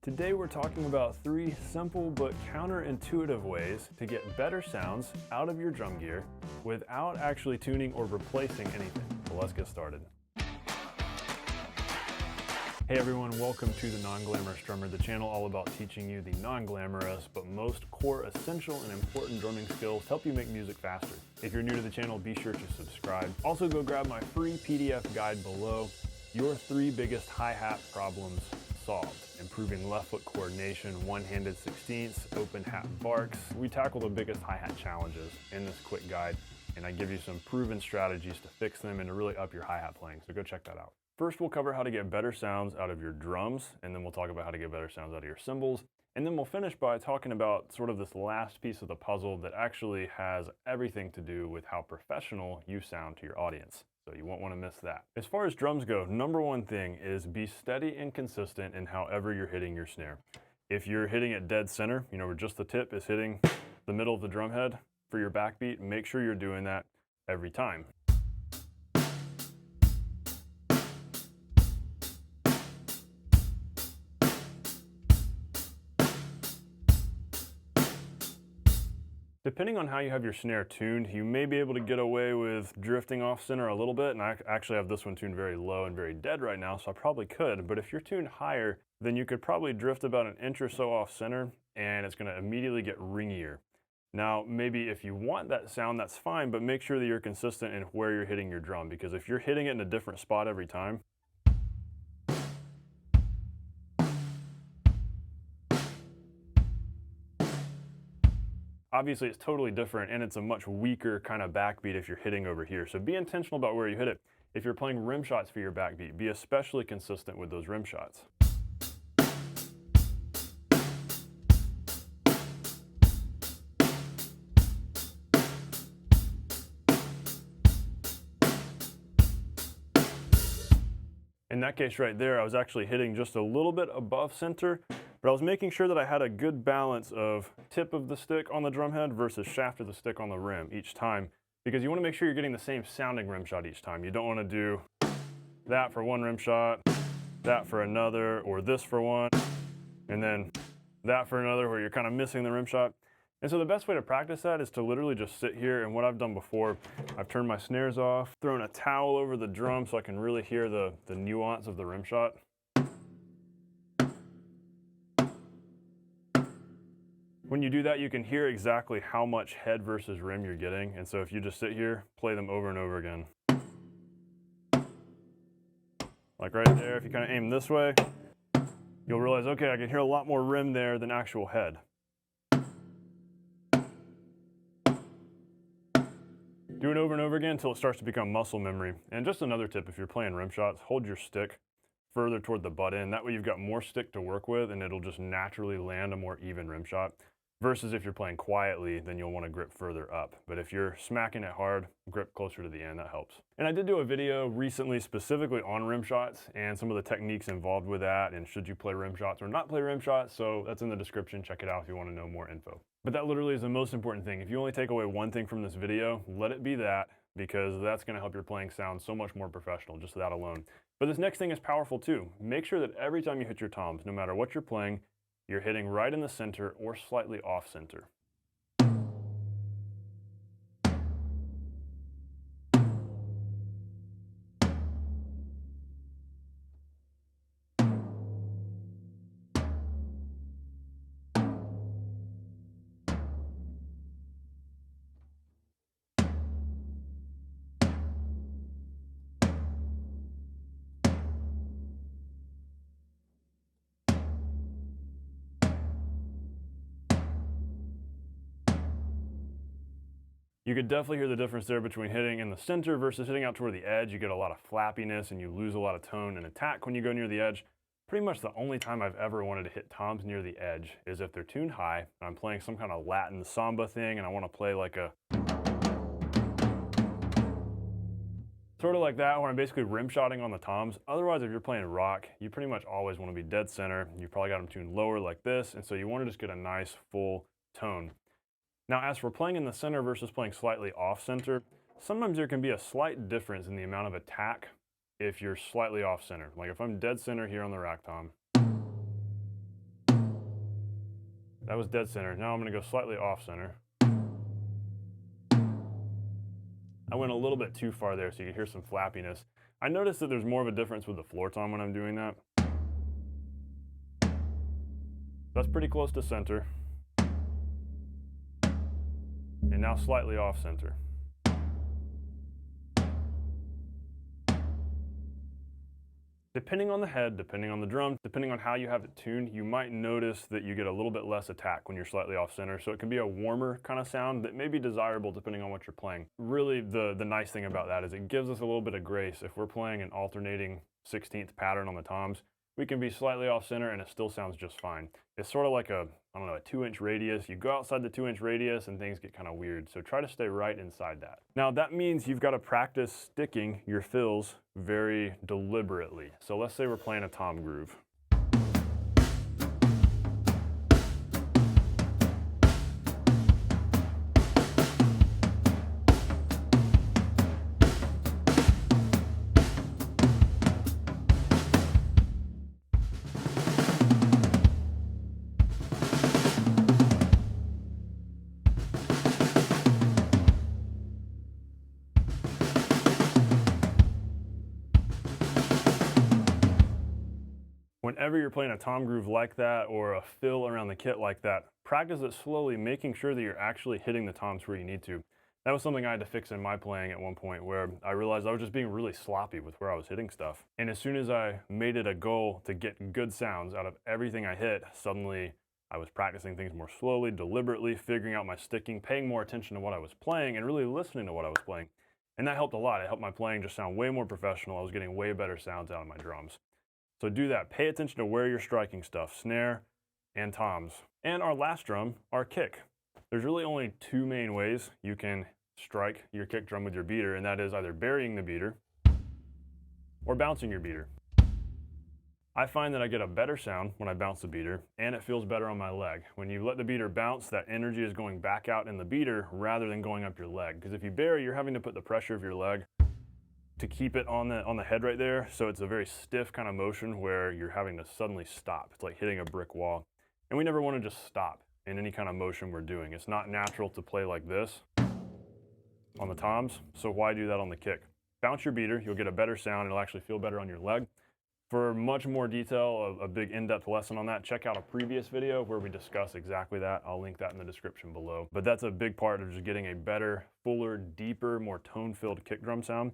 Today we're talking about 3 simple but counterintuitive ways to get better sounds out of your drum gear without actually tuning or replacing anything. So let's get started. Hey everyone, welcome to the Non-Glamorous Drummer, the channel all about teaching you the non-glamorous but most core, essential, and important drumming skills to help you make music faster. If you're new to the channel, be sure to subscribe. Also go grab my free PDF guide below, Your 3 Biggest Hi-Hat Problems Solved. Improving left foot coordination, one-handed 16ths, open hat barks. We tackle the biggest hi-hat challenges in this quick guide, and I give you some proven strategies to fix them and to really up your hi-hat playing, so go check that out. First, we'll cover how to get better sounds out of your drums, and then we'll talk about how to get better sounds out of your cymbals. And then we'll finish by talking about sort of this last piece of the puzzle that actually has everything to do with how professional you sound to your audience. So you won't want to miss that. As far as drums go, number one thing is be steady and consistent in however you're hitting your snare. If you're hitting it dead center, where just the tip is hitting the middle of the drum head for your backbeat, make sure you're doing that every time. Depending on how you have your snare tuned, you may be able to get away with drifting off center a little bit, and I actually have this one tuned very low and very dead right now, so I probably could, but if you're tuned higher, then you could probably drift about an inch or so off center, and it's going to immediately get ringier. Now, maybe if you want that sound, that's fine, but make sure that you're consistent in where you're hitting your drum, because if you're hitting it in a different spot every time, obviously, it's totally different, and it's a much weaker kind of backbeat if you're hitting over here. So be intentional about where you hit it. If you're playing rim shots for your backbeat, be especially consistent with those rim shots. In that case right there, I was actually hitting just a little bit above center, but I was making sure that I had a good balance of tip of the stick on the drum head versus shaft of the stick on the rim each time, because you want to make sure you're getting the same sounding rim shot each time. You don't want to do that for one rim shot, that for another, or this for one, and then that for another, where you're kind of missing the rim shot. And so the best way to practice that is to literally just sit here, and what I've done before, I've turned my snares off, thrown a towel over the drum so I can really hear the nuance of the rim shot. When you do that, you can hear exactly how much head versus rim you're getting, and so if you just sit here, play them over and over again. Like right there, if you kind of aim this way, you'll realize, okay, I can hear a lot more rim there than actual head. Do it over and over again until it starts to become muscle memory. And just another tip, if you're playing rim shots, hold your stick further toward the butt end. That way you've got more stick to work with, and it'll just naturally land a more even rim shot. Versus if you're playing quietly, then you'll want to grip further up. But if you're smacking it hard, grip closer to the end, that helps. And I did do a video recently specifically on rim shots and some of the techniques involved with that, and should you play rim shots or not play rim shots, so that's in the description. Check it out if you want to know more info. But that literally is the most important thing. If you only take away one thing from this video, let it be that, because that's going to help your playing sound so much more professional, just that alone. But this next thing is powerful too. Make sure that every time you hit your toms, no matter what you're playing, you're hitting right in the center or slightly off center. You could definitely hear the difference there between hitting in the center versus hitting out toward the edge. You get a lot of flappiness and you lose a lot of tone and attack when you go near the edge. Pretty much the only time I've ever wanted to hit toms near the edge is if they're tuned high and I'm playing some kind of Latin samba thing and I want to play like a sort of like that, where I'm basically rim shotting on the toms. Otherwise, if you're playing rock, you pretty much always want to be dead center. You probably got them tuned lower like this, and so you want to just get a nice full tone. Now, as for playing in the center versus playing slightly off center, sometimes there can be a slight difference in the amount of attack if you're slightly off center. Like if I'm dead center here on the rack tom, That was dead center. Now I'm gonna go slightly off center. I went a little bit too far there, so you can hear some flappiness. I noticed that there's more of a difference with the floor tom when I'm doing that. That's pretty close to center. And now slightly off center. Depending on the head, depending on the drum, depending on how you have it tuned, you might notice that you get a little bit less attack when you're slightly off center. So it can be a warmer kind of sound that may be desirable depending on what you're playing. Really, the nice thing about that is it gives us a little bit of grace. If we're playing an alternating 16th pattern on the toms, we can be slightly off center and it still sounds just fine. It's sort of like a 2-inch radius. You go outside the 2-inch radius and things get kind of weird. So try to stay right inside that. Now that means you've got to practice sticking your fills very deliberately. So let's say we're playing a tom groove. Whenever you're playing a tom groove like that or a fill around the kit like that, practice it slowly, making sure that you're actually hitting the toms where you need to. That was something I had to fix in my playing at one point where I realized I was just being really sloppy with where I was hitting stuff. And as soon as I made it a goal to get good sounds out of everything I hit, suddenly I was practicing things more slowly, deliberately, figuring out my sticking, paying more attention to what I was playing and really listening to what I was playing. And that helped a lot. It helped my playing just sound way more professional. I was getting way better sounds out of my drums. So do that. Pay attention to where you're striking stuff, snare and toms. And our last drum, our kick. There's really only two main ways you can strike your kick drum with your beater, and that is either burying the beater or bouncing your beater. I find that I get a better sound when I bounce the beater, and it feels better on my leg. When you let the beater bounce, that energy is going back out in the beater rather than going up your leg. Because if you bury, you're having to put the pressure of your leg to keep it on the head right there. So it's a very stiff kind of motion where you're having to suddenly stop. It's like hitting a brick wall. And we never want to just stop in any kind of motion we're doing. It's not natural to play like this on the toms, so why do that on the kick? Bounce your beater, you'll get a better sound, it'll actually feel better on your leg. For much more detail, a big in-depth lesson on that, check out a previous video where we discuss exactly that. I'll link that in the description below. But that's a big part of just getting a better, fuller, deeper, more tone-filled kick drum sound.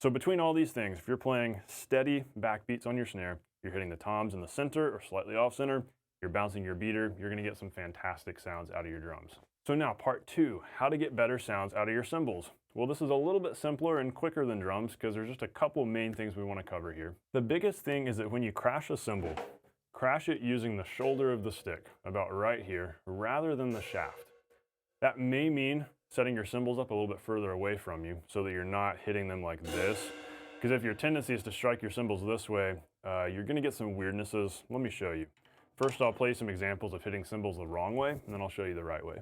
So between all these things, if you're playing steady backbeats on your snare, you're hitting the toms in the center or slightly off center, you're bouncing your beater, you're gonna get some fantastic sounds out of your drums. So now part 2, how to get better sounds out of your cymbals. Well, this is a little bit simpler and quicker than drums because there's just a couple main things we want to cover here. The biggest thing is that when you crash a cymbal, crash it using the shoulder of the stick, about right here, rather than the shaft. That may mean setting your cymbals up a little bit further away from you so that you're not hitting them like this. Because if your tendency is to strike your cymbals this way, you're going to get some weirdnesses. Let me show you. First, I'll play some examples of hitting cymbals the wrong way, and then I'll show you the right way.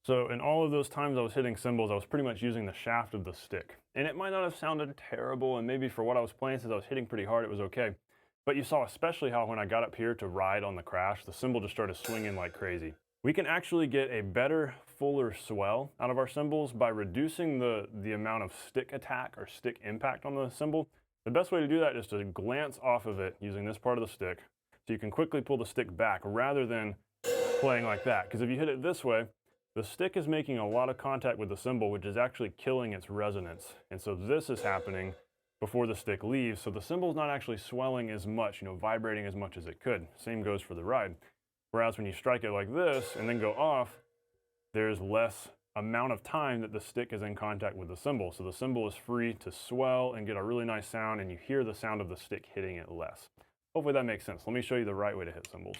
So in all of those times I was hitting cymbals, I was pretty much using the shaft of the stick. And it might not have sounded terrible, and maybe for what I was playing, since I was hitting pretty hard, it was okay. But you saw especially how when I got up here to ride on the crash, the cymbal just started swinging like crazy. We can actually get a better, fuller swell out of our cymbals by reducing the amount of stick attack or stick impact on the cymbal. The best way to do that is to glance off of it using this part of the stick, so you can quickly pull the stick back rather than playing like that. Because if you hit it this way, the stick is making a lot of contact with the cymbal, which is actually killing its resonance. And so this is happening before the stick leaves, so the cymbal's not actually swelling as much, vibrating as much as it could. Same goes for the ride. Whereas when you strike it like this and then go off, there's less amount of time that the stick is in contact with the cymbal. So the cymbal is free to swell and get a really nice sound, and you hear the sound of the stick hitting it less. Hopefully that makes sense. Let me show you the right way to hit cymbals.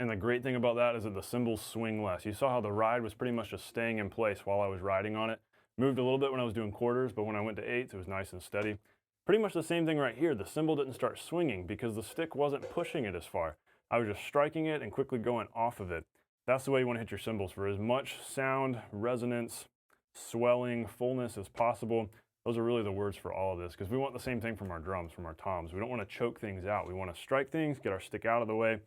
And the great thing about that is that the cymbals swing less. You saw how the ride was pretty much just staying in place while I was riding on it. Moved a little bit when I was doing quarters, but when I went to eighths, it was nice and steady. Pretty much the same thing right here. The cymbal didn't start swinging because the stick wasn't pushing it as far. I was just striking it and quickly going off of it. That's the way you want to hit your cymbals, for as much sound, resonance, swelling, fullness as possible. Those are really the words for all of this, because we want the same thing from our drums, from our toms. We don't want to choke things out. We want to strike things, get our stick out of the way,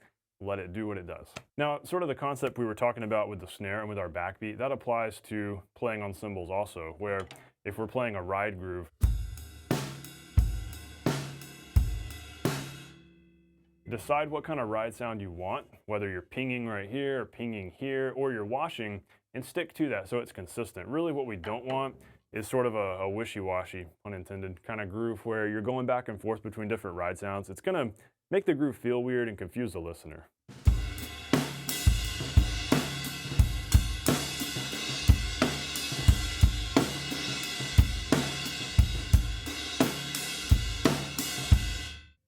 let it do what it does. Now, sort of the concept we were talking about with the snare and with our backbeat, that applies to playing on cymbals also, where if we're playing a ride groove, decide what kind of ride sound you want, whether you're pinging right here, or pinging here, or you're washing, and stick to that so it's consistent. Really what we don't want is sort of a wishy-washy, unintended, kind of groove where you're going back and forth between different ride sounds. It's gonna make the groove feel weird and confuse the listener.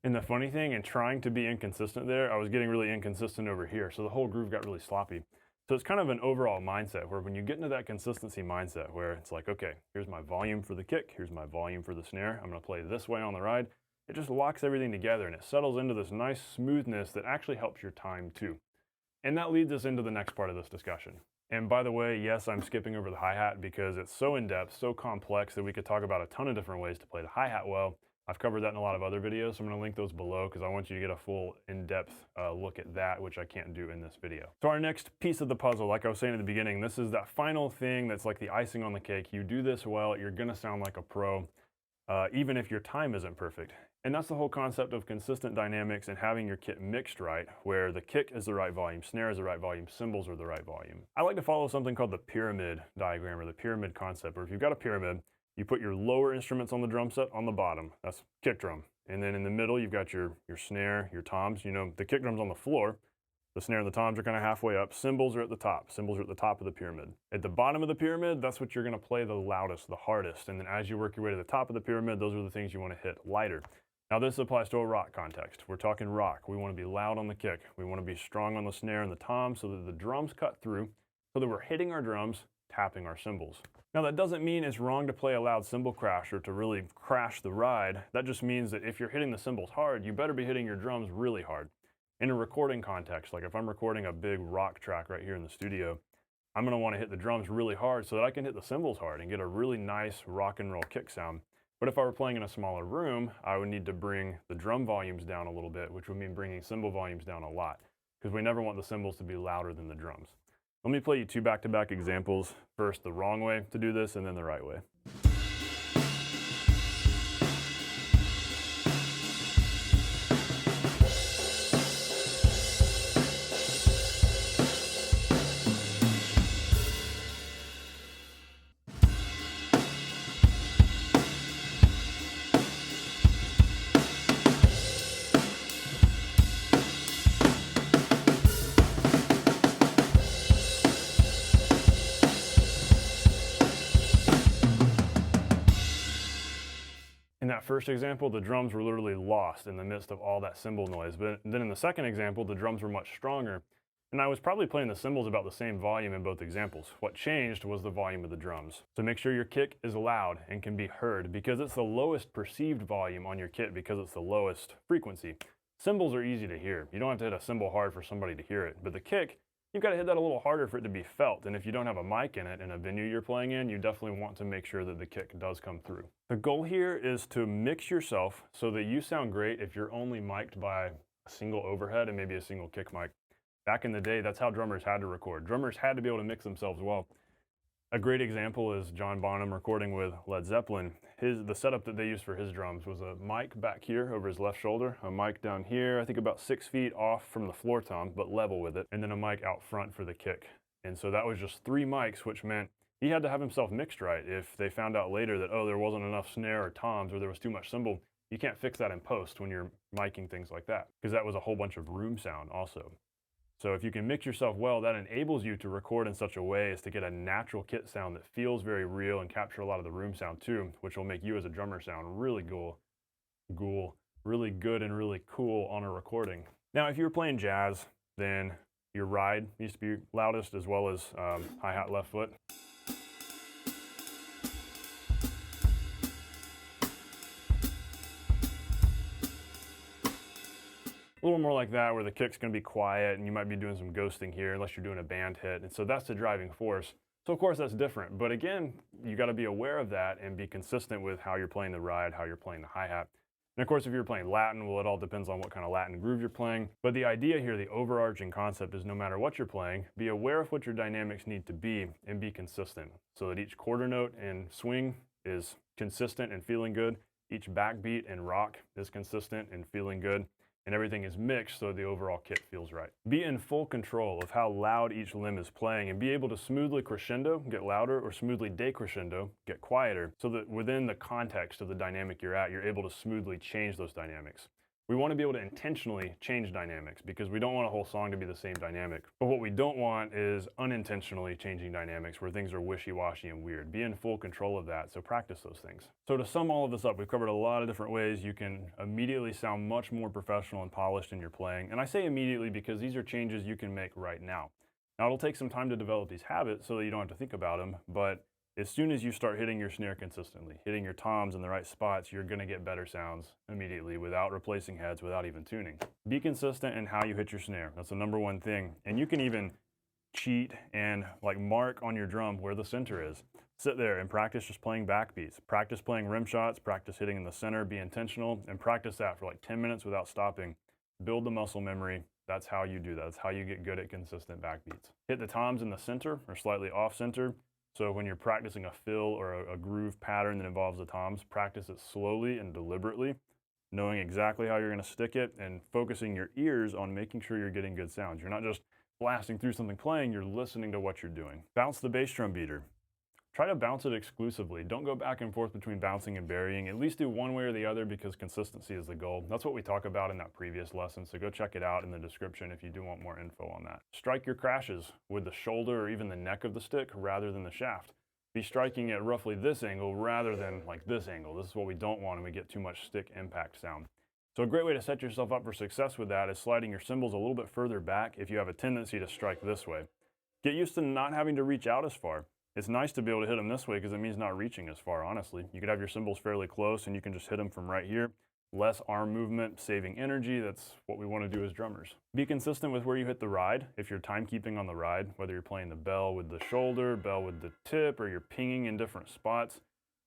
And the funny thing, in trying to be inconsistent there, I was getting really inconsistent over here, so the whole groove got really sloppy. So it's kind of an overall mindset where when you get into that consistency mindset where it's like, okay, here's my volume for the kick, here's my volume for the snare, I'm gonna play this way on the ride, it just locks everything together and it settles into this nice smoothness that actually helps your time too. And that leads us into the next part of this discussion. And by the way, yes, I'm skipping over the hi-hat because it's so in-depth, so complex that we could talk about a ton of different ways to play the hi-hat well. I've covered that in a lot of other videos, so I'm going to link those below because I want you to get a full in-depth look at that, which I can't do in this video. So our next piece of the puzzle, like I was saying at the beginning, this is that final thing that's like the icing on the cake. You do this well, you're going to sound like a pro, even if your time isn't perfect. And that's the whole concept of consistent dynamics and having your kit mixed right, where the kick is the right volume, snare is the right volume, cymbals are the right volume. I like to follow something called the pyramid diagram or the pyramid concept, where if you've got a pyramid, you put your lower instruments on the drum set on the bottom. That's kick drum. And then in the middle, you've got your snare, your toms. You know, the kick drum's on the floor. The snare and the toms are kind of halfway up. Cymbals are at the top. Cymbals are at the top of the pyramid. At the bottom of the pyramid, that's what you're going to play the loudest, the hardest. And then as you work your way to the top of the pyramid, those are the things you want to hit lighter. Now this applies to a rock context. We're talking rock. We want to be loud on the kick. We want to be strong on the snare and the tom so that the drums cut through, so that we're hitting our drums, tapping our cymbals. Now that doesn't mean it's wrong to play a loud cymbal crash or to really crash the ride. That just means that if you're hitting the cymbals hard, you better be hitting your drums really hard. In a recording context, like if I'm recording a big rock track right here in the studio, I'm going to want to hit the drums really hard so that I can hit the cymbals hard and get a really nice rock and roll kick sound. But if I were playing in a smaller room, I would need to bring the drum volumes down a little bit, which would mean bringing cymbal volumes down a lot, because we never want the cymbals to be louder than the drums. Let me play you two back-to-back examples. First, the wrong way to do this, and then the right way. In that first example, the drums were literally lost in the midst of all that cymbal noise. But then in the second example, the drums were much stronger. And I was probably playing the cymbals about the same volume in both examples. What changed was the volume of the drums. So make sure your kick is loud and can be heard, because it's the lowest perceived volume on your kit because it's the lowest frequency. Cymbals are easy to hear. You don't have to hit a cymbal hard for somebody to hear it. But the kick, you've got to hit that a little harder for it to be felt. And if you don't have a mic in it in a venue you're playing in, you definitely want to make sure that the kick does come through. The goal here is to mix yourself so that you sound great if you're only mic'd by a single overhead and maybe a single kick mic. Back in the day, that's how drummers had to record. Drummers had to be able to mix themselves well. A great example is John Bonham recording with Led Zeppelin. The setup that they used for his drums was a mic back here over his left shoulder, a mic down here, I think about 6 feet off from the floor tom, but level with it, and then a mic out front for the kick. And so that was just 3 mics, which meant he had to have himself mixed right. If they found out later that, oh, there wasn't enough snare or toms or there was too much cymbal, you can't fix that in post when you're miking things like that, because that was a whole bunch of room sound also. So if you can mix yourself well, that enables you to record in such a way as to get a natural kit sound that feels very real and capture a lot of the room sound too, which will make you as a drummer sound really really good and really cool on a recording. Now, if you were playing jazz, then your ride needs to be loudest as well as hi-hat left foot. A little more like that, where the kick's going to be quiet and you might be doing some ghosting here unless you're doing a band hit. And so that's the driving force. So of course that's different, but again, you got to be aware of that and be consistent with how you're playing the ride, how you're playing the hi-hat. And of course, if you're playing Latin, well, it all depends on what kind of Latin groove you're playing. But the idea here, the overarching concept is no matter what you're playing, be aware of what your dynamics need to be and be consistent so that each quarter note and swing is consistent and feeling good. Each backbeat and rock is consistent and feeling good. And everything is mixed so the overall kit feels right. Be in full control of how loud each limb is playing and be able to smoothly crescendo, get louder, or smoothly decrescendo, get quieter, so that within the context of the dynamic you're at, you're able to smoothly change those dynamics. We want to be able to intentionally change dynamics because we don't want a whole song to be the same dynamic. But what we don't want is unintentionally changing dynamics where things are wishy-washy and weird. Be in full control of that, so practice those things. So to sum all of this up, we've covered a lot of different ways you can immediately sound much more professional and polished in your playing. And I say immediately because these are changes you can make right now. Now it'll take some time to develop these habits so that you don't have to think about them, but as soon as you start hitting your snare consistently, hitting your toms in the right spots, you're going to get better sounds immediately without replacing heads, without even tuning. Be consistent in how you hit your snare. That's the number one thing. And you can even cheat and like mark on your drum where the center is. Sit there and practice just playing backbeats. Practice playing rim shots, practice hitting in the center, be intentional, and practice that for like 10 minutes without stopping. Build the muscle memory. That's how you do that. That's how you get good at consistent backbeats. Hit the toms in the center or slightly off center. So when you're practicing a fill or a groove pattern that involves the toms, practice it slowly and deliberately, knowing exactly how you're going to stick it and focusing your ears on making sure you're getting good sounds. You're not just blasting through something playing, you're listening to what you're doing. Bounce the bass drum beater. Try to bounce it exclusively. Don't go back and forth between bouncing and burying. At least do one way or the other because consistency is the goal. That's what we talk about in that previous lesson, so go check it out in the description if you do want more info on that. Strike your crashes with the shoulder or even the neck of the stick rather than the shaft. Be striking at roughly this angle rather than like this angle. This is what we don't want when we get too much stick impact sound. So a great way to set yourself up for success with that is sliding your cymbals a little bit further back if you have a tendency to strike this way. Get used to not having to reach out as far. It's nice to be able to hit them this way because it means not reaching as far, honestly. You could have your cymbals fairly close and you can just hit them from right here. Less arm movement, saving energy. That's what we want to do as drummers. Be consistent with where you hit the ride. If you're timekeeping on the ride, whether you're playing the bell with the shoulder, bell with the tip, or you're pinging in different spots,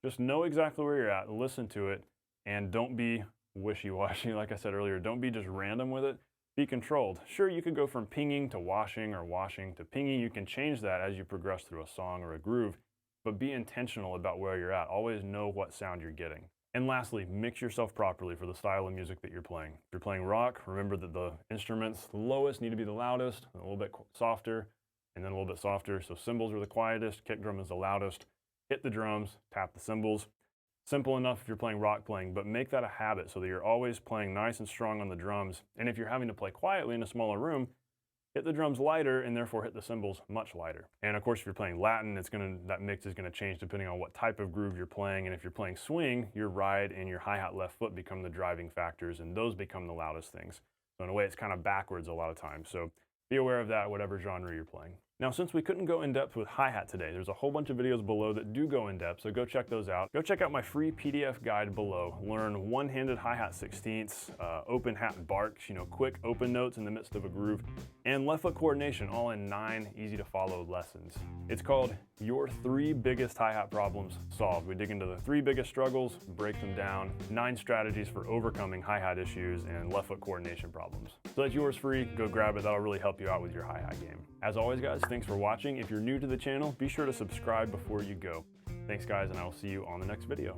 just know exactly where you're at, listen to it, and don't be wishy-washy. Like I said earlier, don't be just random with it. Be controlled. Sure, you could go from pinging to washing or washing to pinging. You can change that as you progress through a song or a groove, but be intentional about where you're at. Always know what sound you're getting. And lastly, mix yourself properly for the style of music that you're playing. If you're playing rock, remember that the instruments, the lowest need to be the loudest, a little bit softer, and then a little bit softer. So cymbals are the quietest, kick drum is the loudest. Hit the drums, tap the cymbals. Simple enough if you're playing rock playing, but make that a habit so that you're always playing nice and strong on the drums. And if you're having to play quietly in a smaller room, hit the drums lighter and therefore hit the cymbals much lighter. And of course, if you're playing Latin, that mix is gonna change depending on what type of groove you're playing. And if you're playing swing, your ride and your hi-hat left foot become the driving factors and those become the loudest things. So in a way, it's kind of backwards a lot of times. So be aware of that, whatever genre you're playing. Now, since we couldn't go in depth with hi-hat today, there's a whole bunch of videos below that do go in depth, so go check those out. Go check out my free PDF guide below. Learn one-handed hi-hat 16ths, open hat barks, quick open notes in the midst of a groove, and left foot coordination, all in 9 easy to follow lessons. It's called Your 3 Biggest Hi-Hat Problems Solved. We dig into the 3 biggest struggles, break them down, 9 strategies for overcoming hi-hat issues and left foot coordination problems. So that's yours free, go grab it, that'll really help you out with your hi-hat game. As always guys, thanks for watching. If you're new to the channel, be sure to subscribe before you go. Thanks guys, and I will see you on the next video.